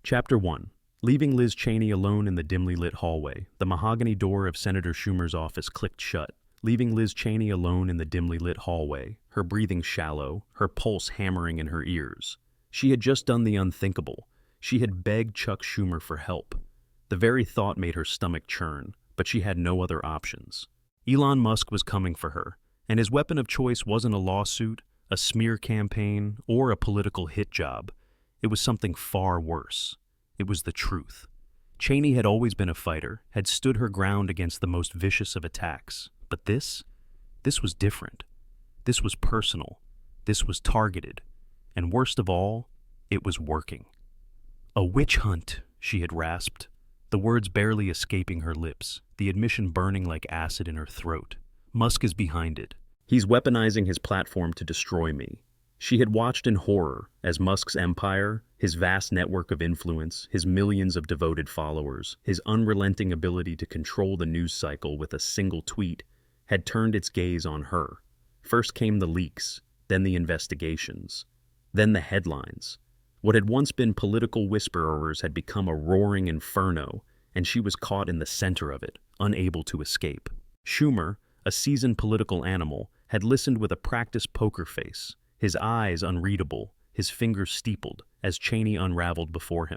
Chapter 1. Leaving Liz Cheney alone in the dimly lit hallway, the mahogany door of Senator Schumer's office clicked shut, leaving Liz Cheney alone in the dimly lit hallway, her breathing shallow, her pulse hammering in her ears. She had just done the unthinkable. She had begged Chuck Schumer for help. The very thought made her stomach churn, but she had no other options. Elon Musk was coming for her, and his weapon of choice wasn't a lawsuit, a smear campaign, or a political hit job. It was something far worse. It was the truth. Cheney had always been a fighter, had stood her ground against the most vicious of attacks. But this was different. This was personal. This was targeted. And worst of all, it was working. "A witch hunt," she had rasped, the words barely escaping her lips, the admission burning like acid in her throat. Musk is behind it. He's weaponizing his platform to destroy me. She had watched in horror as Musk's empire, his vast network of influence, his millions of devoted followers, his unrelenting ability to control the news cycle with a single tweet, had turned its gaze on her. First came the leaks, then the investigations, then the headlines. What had once been political whisperers had become a roaring inferno, and she was caught in the center of it, unable to escape. Schumer, a seasoned political animal, had listened with a practiced poker face, his eyes unreadable, his fingers steepled, as Cheney unraveled before him.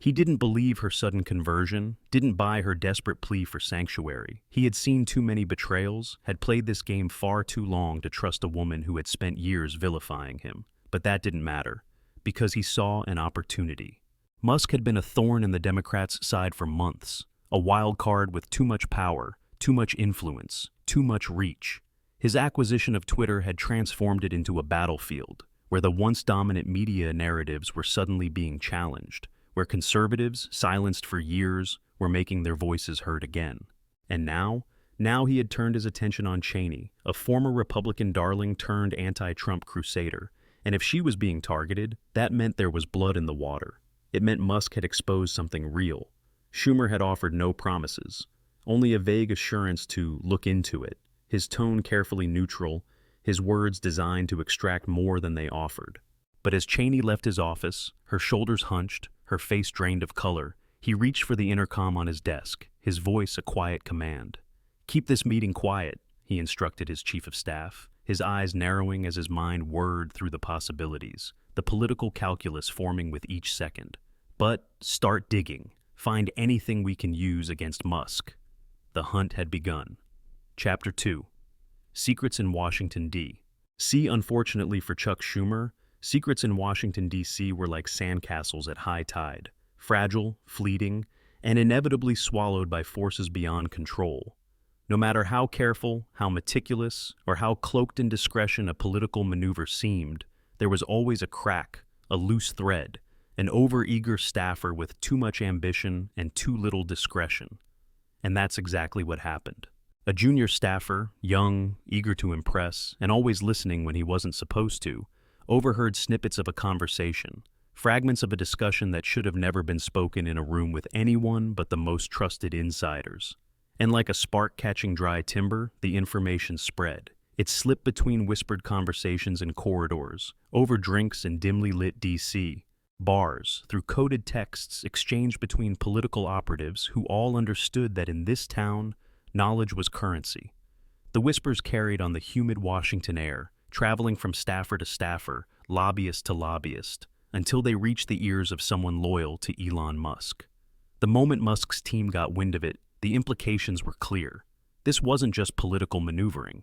He didn't believe her sudden conversion, didn't buy her desperate plea for sanctuary. He had seen too many betrayals, had played this game far too long to trust a woman who had spent years vilifying him. But that didn't matter, because he saw an opportunity. Musk had been a thorn in the Democrats' side for months, a wild card with too much power, too much influence, too much reach. His acquisition of Twitter had transformed it into a battlefield, where the once dominant media narratives were suddenly being challenged, where conservatives, silenced for years, were making their voices heard again. And now he had turned his attention on Cheney, a former Republican darling turned anti-Trump crusader, and if she was being targeted, that meant there was blood in the water. It meant Musk had exposed something real. Schumer had offered no promises, only a vague assurance to look into it, his tone carefully neutral, his words designed to extract more than they offered. But as Cheney left his office, her shoulders hunched, her face drained of color, he reached for the intercom on his desk, his voice a quiet command. "Keep this meeting quiet," he instructed his chief of staff, his eyes narrowing as his mind whirred through the possibilities, the political calculus forming with each second. "But start digging. Find anything we can use against Musk." The hunt had begun. Chapter 2. Secrets in Washington, D.C. Unfortunately for Chuck Schumer, secrets in Washington, D.C. were like sandcastles at high tide, fragile, fleeting, and inevitably swallowed by forces beyond control. No matter how careful, how meticulous, or how cloaked in discretion a political maneuver seemed, there was always a crack, a loose thread, an overeager staffer with too much ambition and too little discretion. And that's exactly what happened. A junior staffer, young, eager to impress, and always listening when he wasn't supposed to, overheard snippets of a conversation, fragments of a discussion that should have never been spoken in a room with anyone but the most trusted insiders. And like a spark catching dry timber, the information spread. It slipped between whispered conversations in corridors, over drinks in dimly lit D.C., bars, through coded texts exchanged between political operatives who all understood that in this town, knowledge was currency. The whispers carried on the humid Washington air, traveling from staffer to staffer, lobbyist to lobbyist, until they reached the ears of someone loyal to Elon Musk. The moment Musk's team got wind of it, the implications were clear. This wasn't just political maneuvering.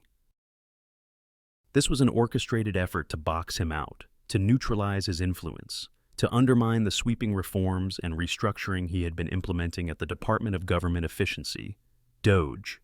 This was an orchestrated effort to box him out, to neutralize his influence, to undermine the sweeping reforms and restructuring he had been implementing at the Department of Government Efficiency, DOGE.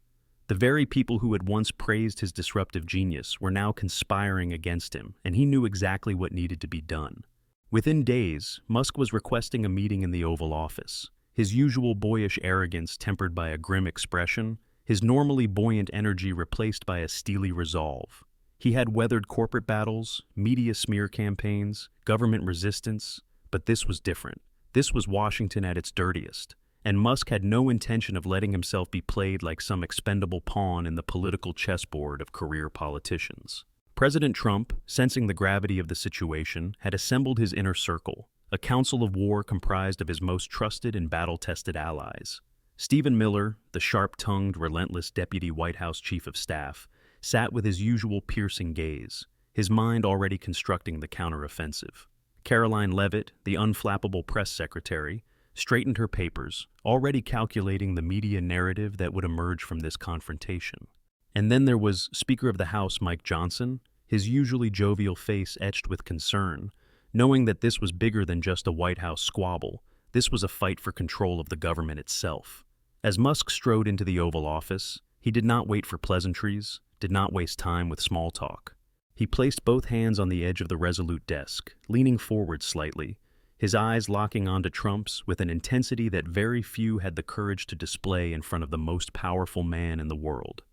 The very people who had once praised his disruptive genius were now conspiring against him, and he knew exactly what needed to be done. Within days, Musk was requesting a meeting in the Oval Office, his usual boyish arrogance tempered by a grim expression, his normally buoyant energy replaced by a steely resolve. He had weathered corporate battles, media smear campaigns, government resistance, but this was different. This was Washington at its dirtiest, and Musk had no intention of letting himself be played like some expendable pawn in the political chessboard of career politicians. President Trump, sensing the gravity of the situation, had assembled his inner circle, a council of war comprised of his most trusted and battle-tested allies. Stephen Miller, the sharp-tongued, relentless deputy White House chief of staff, sat with his usual piercing gaze, his mind already constructing the counteroffensive. Caroline Leavitt, the unflappable press secretary, straightened her papers, already calculating the media narrative that would emerge from this confrontation. And then there was Speaker of the House Mike Johnson, his usually jovial face etched with concern, knowing that this was bigger than just a White House squabble. This was a fight for control of the government itself. As Musk strode into the Oval Office, he did not wait for pleasantries, did not waste time with small talk. He placed both hands on the edge of the resolute desk, leaning forward slightly, his eyes locking onto Trump's with an intensity that very few had the courage to display in front of the most powerful man in the world.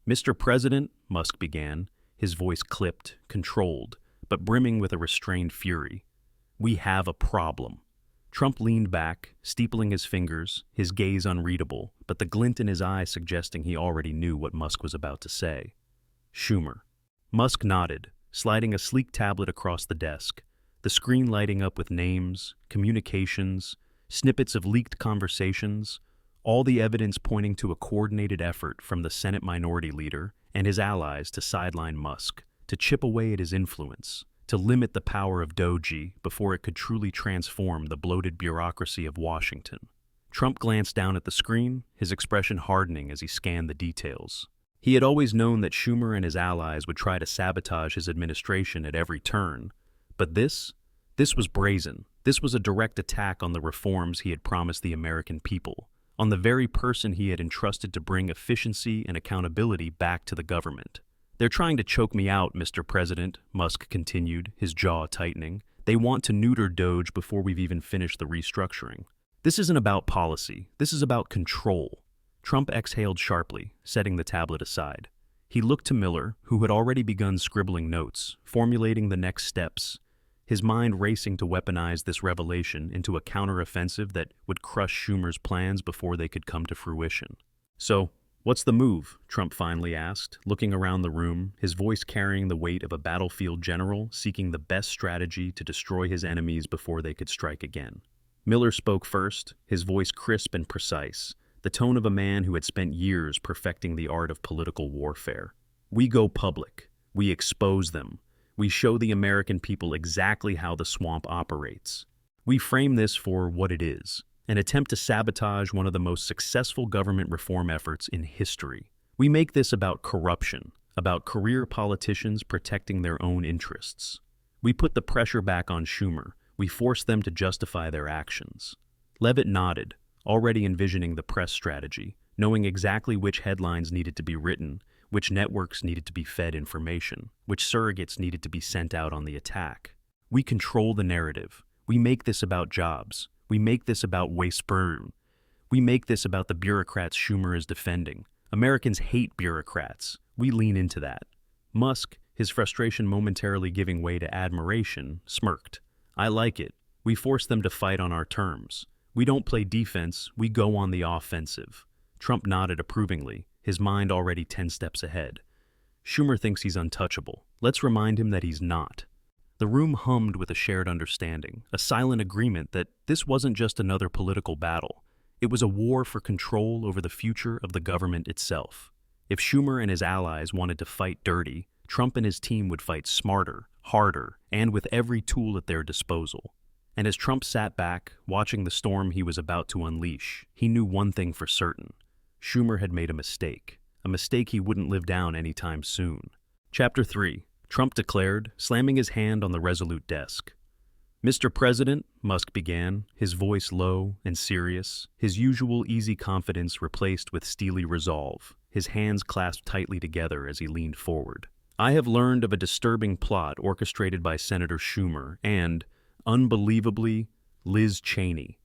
"Mr. President," Musk began, his voice clipped, controlled, but brimming with a restrained fury, "we have a problem." Trump leaned back, steepling his fingers, his gaze unreadable, but the glint in his eye suggesting he already knew what Musk was about to say. "Schumer." Musk nodded, sliding a sleek tablet across the desk, the screen lighting up with names, communications, snippets of leaked conversations, all the evidence pointing to a coordinated effort from the Senate Minority Leader and his allies to sideline Musk, to chip away at his influence, to limit the power of Doge before it could truly transform the bloated bureaucracy of Washington. Trump glanced down at the screen, his expression hardening as he scanned the details. He had always known that Schumer and his allies would try to sabotage his administration at every turn, but this was brazen. This was a direct attack on the reforms he had promised the American people, on the very person he had entrusted to bring efficiency and accountability back to the government. "They're trying to choke me out, Mr. President," Musk continued, his jaw tightening. "They want to neuter Doge before we've even finished the restructuring. This isn't about policy. This is about control." Trump exhaled sharply, setting the tablet aside. He looked to Miller, who had already begun scribbling notes, formulating the next steps, his mind racing to weaponize this revelation into a counteroffensive that would crush Schumer's plans before they could come to fruition. "So, what's the move?" Trump finally asked, looking around the room, his voice carrying the weight of a battlefield general seeking the best strategy to destroy his enemies before they could strike again. Miller spoke first, his voice crisp and precise, the tone of a man who had spent years perfecting the art of political warfare. "We go public. We expose them. We show the American people exactly how the swamp operates. We frame this for what it is, an attempt to sabotage one of the most successful government reform efforts in history. We make this about corruption, about career politicians protecting their own interests. We put the pressure back on Schumer. We force them to justify their actions." Leavitt nodded, already envisioning the press strategy, knowing exactly which headlines needed to be written, which networks needed to be fed information, which surrogates needed to be sent out on the attack. "We control the narrative. We make this about jobs. We make this about waste burn. We make this about the bureaucrats Schumer is defending. Americans hate bureaucrats. We lean into that." Musk, his frustration momentarily giving way to admiration, smirked. "I like it. We force them to fight on our terms. We don't play defense, we go on the offensive." Trump nodded approvingly, his mind already 10 steps ahead. "Schumer thinks he's untouchable. Let's remind him that he's not." The room hummed with a shared understanding, a silent agreement that this wasn't just another political battle. It was a war for control over the future of the government itself. If Schumer and his allies wanted to fight dirty, Trump and his team would fight smarter, harder, and with every tool at their disposal. And as Trump sat back, watching the storm he was about to unleash, he knew one thing for certain. Schumer had made a mistake he wouldn't live down anytime soon. Chapter 3. Trump declared, slamming his hand on the resolute desk. "Mr. President," Musk began, his voice low and serious, his usual easy confidence replaced with steely resolve, his hands clasped tightly together as he leaned forward. "I have learned of a disturbing plot orchestrated by Senator Schumer and, unbelievably, Liz Cheney.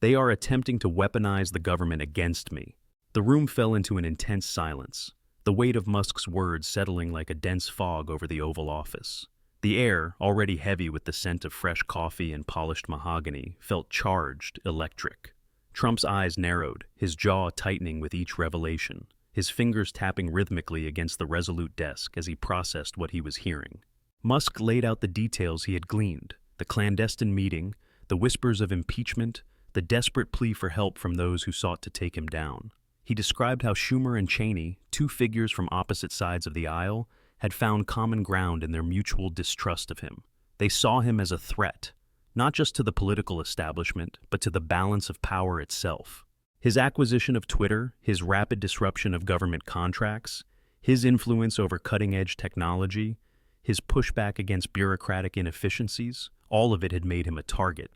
They are attempting to weaponize the government against me." The room fell into an intense silence, the weight of Musk's words settling like a dense fog over the Oval Office. The air, already heavy with the scent of fresh coffee and polished mahogany, felt charged, electric. Trump's eyes narrowed, his jaw tightening with each revelation, his fingers tapping rhythmically against the resolute desk as he processed what he was hearing. Musk laid out the details he had gleaned, the clandestine meeting, the whispers of impeachment, the desperate plea for help from those who sought to take him down. He described how Schumer and Cheney, two figures from opposite sides of the aisle, had found common ground in their mutual distrust of him. They saw him as a threat, not just to the political establishment, but to the balance of power itself. His acquisition of Twitter, his rapid disruption of government contracts, his influence over cutting-edge technology, his pushback against bureaucratic inefficiencies, all of it had made him a target.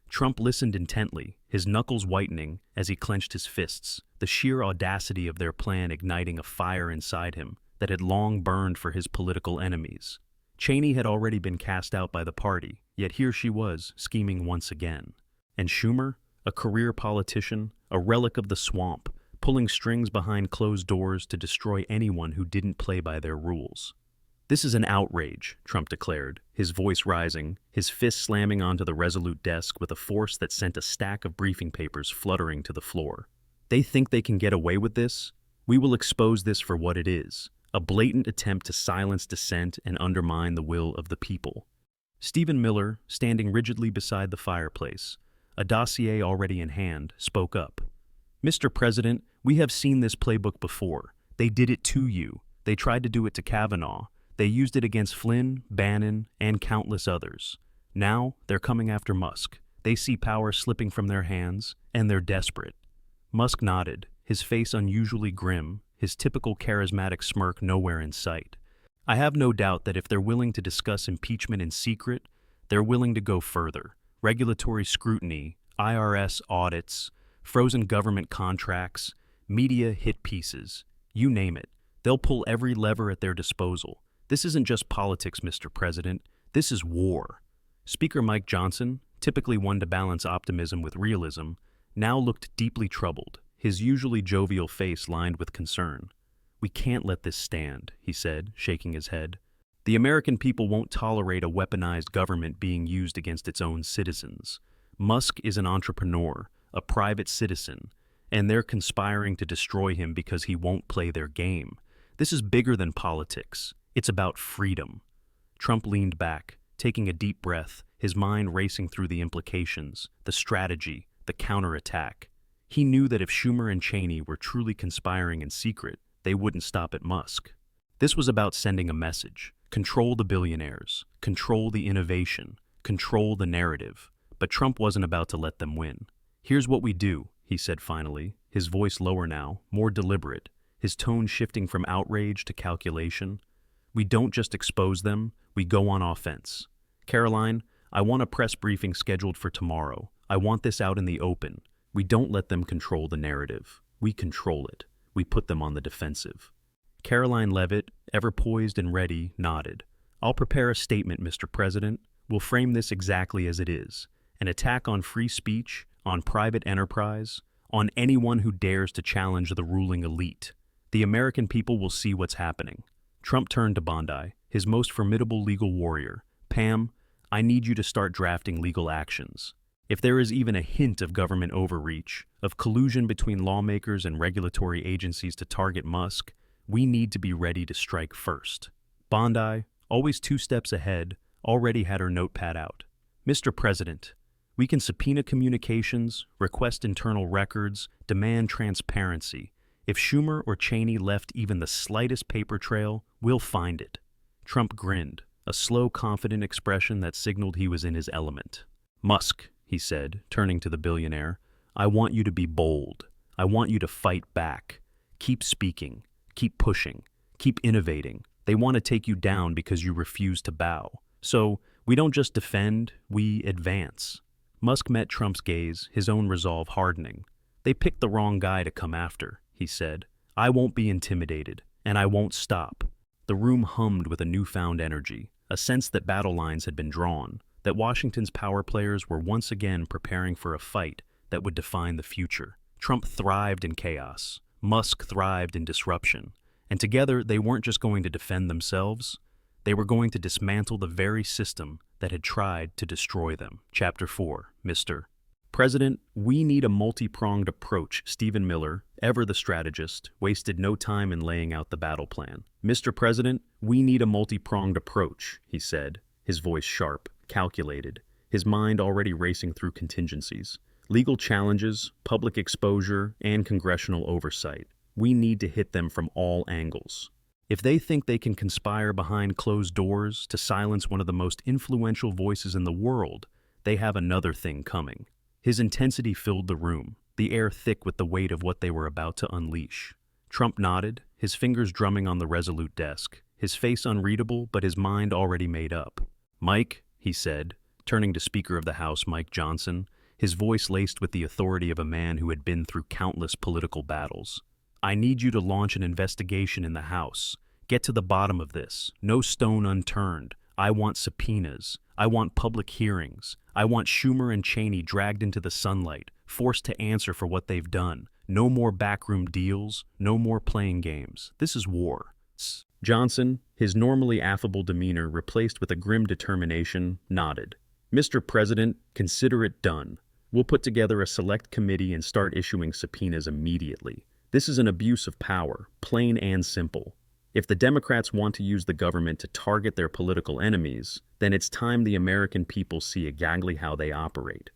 Trump listened intently, his knuckles whitening as he clenched his fists, the sheer audacity of their plan igniting a fire inside him that had long burned for his political enemies. Cheney had already been cast out by the party, yet here she was, scheming once again. And Schumer, a career politician, a relic of the swamp, pulling strings behind closed doors to destroy anyone who didn't play by their rules. "This is an outrage," Trump declared, his voice rising, his fist slamming onto the resolute desk with a force that sent a stack of briefing papers fluttering to the floor. "They think they can get away with this? We will expose this for what it is, a blatant attempt to silence dissent and undermine the will of the people." Stephen Miller, standing rigidly beside the fireplace, a dossier already in hand, spoke up. "Mr. President, we have seen this playbook before. They did it to you. They tried to do it to Kavanaugh. They used it against Flynn, Bannon, and countless others. Now, they're coming after Musk. They see power slipping from their hands, and they're desperate." Musk nodded, his face unusually grim, his typical charismatic smirk nowhere in sight. "I have no doubt that if they're willing to discuss impeachment in secret, they're willing to go further. Regulatory scrutiny, IRS audits, frozen government contracts, media hit pieces, you name it. They'll pull every lever at their disposal. This isn't just politics, Mr. President. This is war." Speaker Mike Johnson, typically one to balance optimism with realism, now looked deeply troubled, his usually jovial face lined with concern. "We can't let this stand," he said, shaking his head. "The American people won't tolerate a weaponized government being used against its own citizens. Musk is an entrepreneur, a private citizen, and they're conspiring to destroy him because he won't play their game. This is bigger than politics. It's about freedom." Trump leaned back, taking a deep breath, his mind racing through the implications, the strategy, the counterattack. He knew that if Schumer and Cheney were truly conspiring in secret, they wouldn't stop at Musk. This was about sending a message. Control the billionaires, control the innovation, control the narrative. But Trump wasn't about to let them win. "Here's what we do," he said finally, his voice lower now, more deliberate, his tone shifting from outrage to calculation. "We don't just expose them, we go on offense. Caroline, I want a press briefing scheduled for tomorrow. I want this out in the open. We don't let them control the narrative. We control it. We put them on the defensive." Caroline Leavitt, ever poised and ready, nodded. "I'll prepare a statement, Mr. President. We'll frame this exactly as it is. An attack on free speech, on private enterprise, on anyone who dares to challenge the ruling elite. The American people will see what's happening." Trump turned to Bondi, his most formidable legal warrior. "Pam, I need you to start drafting legal actions. If there is even a hint of government overreach, of collusion between lawmakers and regulatory agencies to target Musk, we need to be ready to strike first." Bondi, always 2 steps ahead, already had her notepad out. "Mr. President, we can subpoena communications, request internal records, demand transparency. If Schumer or Cheney left even the slightest paper trail, we'll find it." Trump grinned, a slow, confident expression that signaled he was in his element. "Musk," he said, turning to the billionaire, "I want you to be bold. I want you to fight back. Keep speaking. Keep pushing. Keep innovating. They want to take you down because you refuse to bow. So, we don't just defend, we advance." Musk met Trump's gaze, his own resolve hardening. "They picked the wrong guy to come after," he said. "I won't be intimidated, and I won't stop." The room hummed with a newfound energy, a sense that battle lines had been drawn, that Washington's power players were once again preparing for a fight that would define the future. Trump thrived in chaos. Musk thrived in disruption. And together, they weren't just going to defend themselves, they were going to dismantle the very system that had tried to destroy them. Chapter 4, Mr. President, we need a multi-pronged approach. Stephen Miller, ever the strategist, wasted no time in laying out the battle plan. "Mr. President, we need a multi-pronged approach," he said, his voice sharp, calculated, his mind already racing through contingencies. Legal challenges, public exposure, and congressional oversight. We need to hit them from all angles. If they think they can conspire behind closed doors to silence one of the most influential voices in the world, they have another thing coming. His intensity filled the room, the air thick with the weight of what they were about to unleash. Trump nodded, his fingers drumming on the resolute desk, his face unreadable but his mind already made up. "Mike," he said, turning to Speaker of the House Mike Johnson, his voice laced with the authority of a man who had been through countless political battles. "I need you to launch an investigation in the House. Get to the bottom of this. No stone unturned. I want subpoenas. I want public hearings. I want Schumer and Cheney dragged into the sunlight, forced to answer for what they've done. No more backroom deals, no more playing games. This is war." Johnson, his normally affable demeanor replaced with a grim determination, nodded. "Mr. President, consider it done. We'll put together a select committee and start issuing subpoenas immediately. This is an abuse of power, plain and simple. If the Democrats want to use the government to target their political enemies, then it's time the American people see exactly how they operate."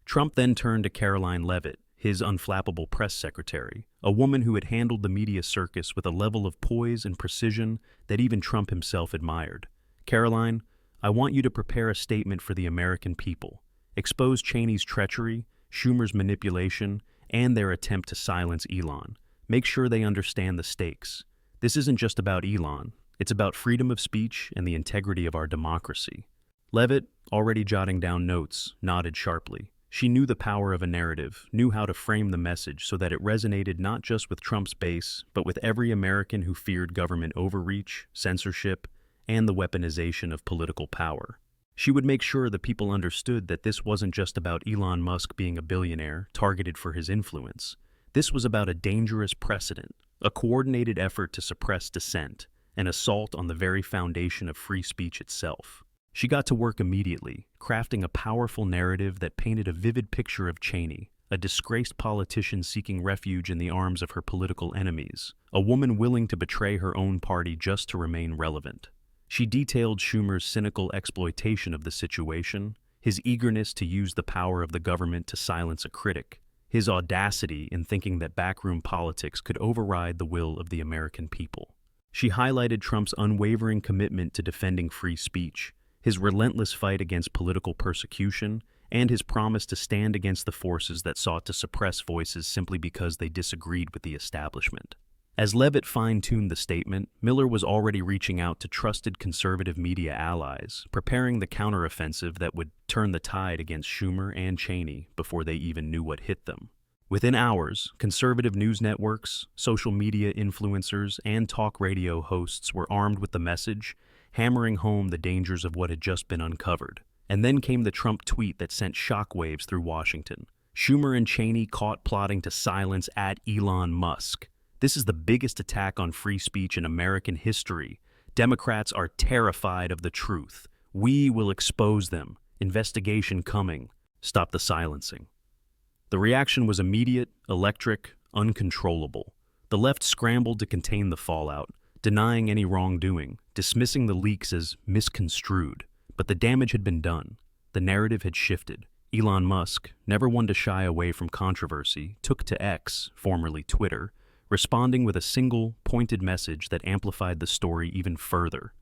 Trump then turned to Caroline Leavitt, his unflappable press secretary, a woman who had handled the media circus with a level of poise and precision that even Trump himself admired. "Caroline, I want you to prepare a statement for the American people. Expose Cheney's treachery, Schumer's manipulation, and their attempt to silence Elon. Make sure they understand the stakes. This isn't just about Elon. It's about freedom of speech and the integrity of our democracy." Leavitt, already jotting down notes, nodded sharply. She knew the power of a narrative, knew how to frame the message so that it resonated not just with Trump's base, but with every American who feared government overreach, censorship, and the weaponization of political power. She would make sure the people understood that this wasn't just about Elon Musk being a billionaire targeted for his influence. This was about a dangerous precedent, a coordinated effort to suppress dissent, an assault on the very foundation of free speech itself. She got to work immediately, crafting a powerful narrative that painted a vivid picture of Cheney, a disgraced politician seeking refuge in the arms of her political enemies, a woman willing to betray her own party just to remain relevant. She detailed Schumer's cynical exploitation of the situation, his eagerness to use the power of the government to silence a critic, his audacity in thinking that backroom politics could override the will of the American people. She highlighted Trump's unwavering commitment to defending free speech, his relentless fight against political persecution, and his promise to stand against the forces that sought to suppress voices simply because they disagreed with the establishment. As Leavitt fine-tuned the statement, Miller was already reaching out to trusted conservative media allies, preparing the counteroffensive that would turn the tide against Schumer and Cheney before they even knew what hit them. Within hours, conservative news networks, social media influencers, and talk radio hosts were armed with the message, hammering home the dangers of what had just been uncovered. And then came the Trump tweet that sent shockwaves through Washington. "Schumer and Cheney caught plotting to silence @Elon Musk. This is the biggest attack on free speech in American history. Democrats are terrified of the truth. We will expose them. Investigation coming. Stop the silencing." The reaction was immediate, electric, uncontrollable. The left scrambled to contain the fallout, denying any wrongdoing, dismissing the leaks as misconstrued. But the damage had been done. The narrative had shifted. Elon Musk, never one to shy away from controversy, took to X, formerly Twitter, responding with a single, pointed message that amplified the story even further.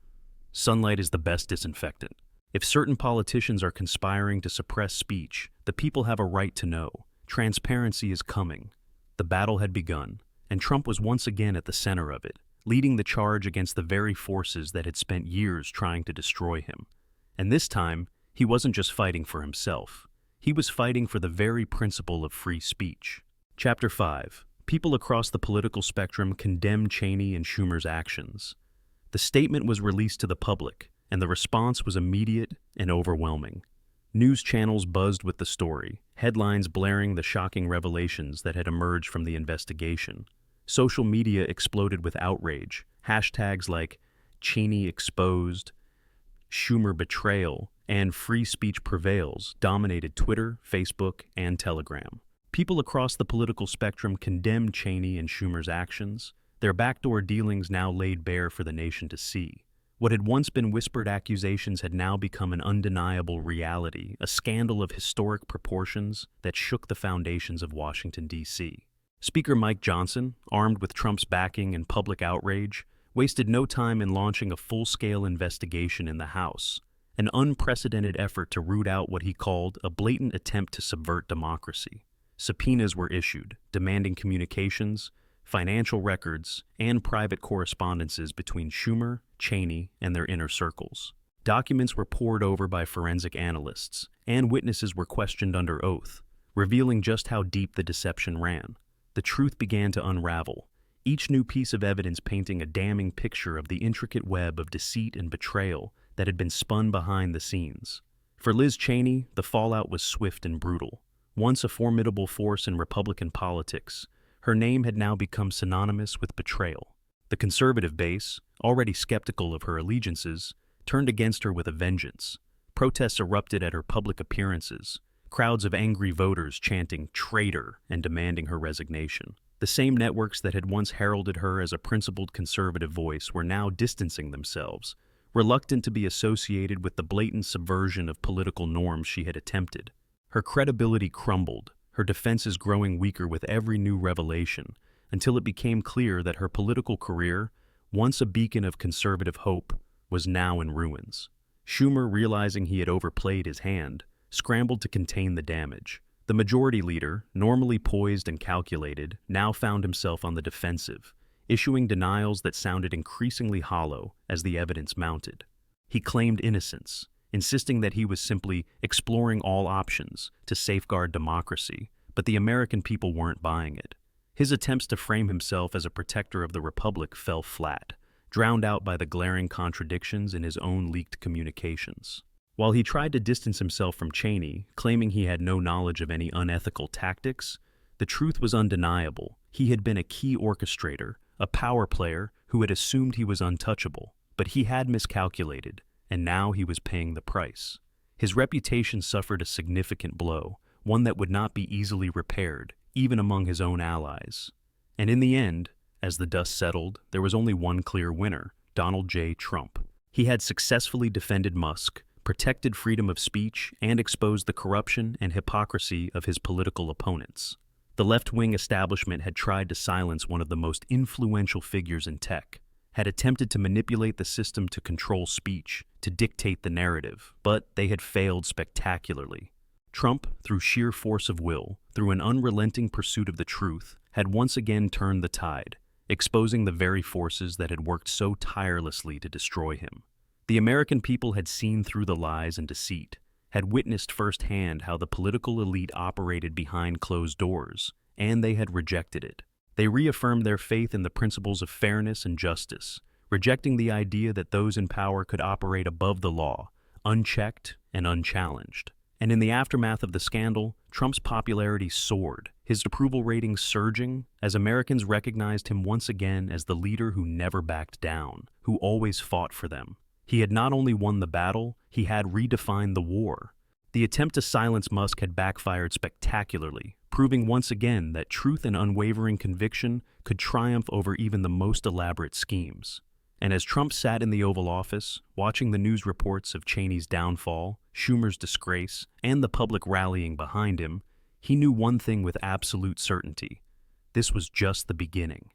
Sunlight is the best disinfectant. If certain politicians are conspiring to suppress speech, the people have a right to know. Transparency is coming. The battle had begun, and Trump was once again at the center of it, leading the charge against the very forces that had spent years trying to destroy him. And this time, he wasn't just fighting for himself. He was fighting for the very principle of free speech. Chapter 5. People across the political spectrum condemned Cheney and Schumer's actions. The statement was released to the public, and the response was immediate and overwhelming. News channels buzzed with the story, headlines blaring the shocking revelations that had emerged from the investigation. Social media exploded with outrage. Hashtags like Cheney exposed, Schumer betrayal, and free speech prevails dominated Twitter, Facebook, and Telegram. People across the political spectrum condemned Cheney and Schumer's actions, their backdoor dealings now laid bare for the nation to see. What had once been whispered accusations had now become an undeniable reality, a scandal of historic proportions that shook the foundations of Washington, D.C. Speaker Mike Johnson, armed with Trump's backing and public outrage, wasted no time in launching a full-scale investigation in the House, an unprecedented effort to root out what he called a blatant attempt to subvert democracy. Subpoenas were issued, demanding communications, financial records, and private correspondences between Schumer, Cheney, and their inner circles. Documents were pored over by forensic analysts, and witnesses were questioned under oath, revealing just how deep the deception ran. The truth began to unravel, each new piece of evidence painting a damning picture of the intricate web of deceit and betrayal that had been spun behind the scenes. For Liz Cheney, the fallout was swift and brutal. Once a formidable force in Republican politics, her name had now become synonymous with betrayal. The conservative base, already skeptical of her allegiances, turned against her with a vengeance. Protests erupted at her public appearances, crowds of angry voters chanting "traitor" and demanding her resignation. The same networks that had once heralded her as a principled conservative voice were now distancing themselves, reluctant to be associated with the blatant subversion of political norms she had attempted. Her credibility crumbled, her defenses growing weaker with every new revelation, until it became clear that her political career, once a beacon of conservative hope, was now in ruins. Schumer, realizing he had overplayed his hand, scrambled to contain the damage. The majority leader, normally poised and calculated, now found himself on the defensive, issuing denials that sounded increasingly hollow as the evidence mounted. He claimed innocence, insisting that he was simply exploring all options to safeguard democracy, but the American people weren't buying it. His attempts to frame himself as a protector of the republic fell flat, drowned out by the glaring contradictions in his own leaked communications. While he tried to distance himself from Cheney, claiming he had no knowledge of any unethical tactics, the truth was undeniable. He had been a key orchestrator, a power player who had assumed he was untouchable, but he had miscalculated, and now he was paying the price. His reputation suffered a significant blow, one that would not be easily repaired, even among his own allies. And in the end, as the dust settled, there was only one clear winner: Donald J. Trump. He had successfully defended Musk, protected freedom of speech, and exposed the corruption and hypocrisy of his political opponents. The left-wing establishment had tried to silence one of the most influential figures in tech, had attempted to manipulate the system to control speech, to dictate the narrative, but they had failed spectacularly. Trump, through sheer force of will, through an unrelenting pursuit of the truth, had once again turned the tide, exposing the very forces that had worked so tirelessly to destroy him. The American people had seen through the lies and deceit, had witnessed firsthand how the political elite operated behind closed doors, and they had rejected it. They reaffirmed their faith in the principles of fairness and justice, rejecting the idea that those in power could operate above the law, unchecked and unchallenged. And in the aftermath of the scandal, Trump's popularity soared, his approval ratings surging, as Americans recognized him once again as the leader who never backed down, who always fought for them. He had not only won the battle, he had redefined the war. The attempt to silence Musk had backfired spectacularly, proving once again that truth and unwavering conviction could triumph over even the most elaborate schemes. And as Trump sat in the Oval Office, watching the news reports of Cheney's downfall, Schumer's disgrace, and the public rallying behind him, he knew one thing with absolute certainty: this was just the beginning.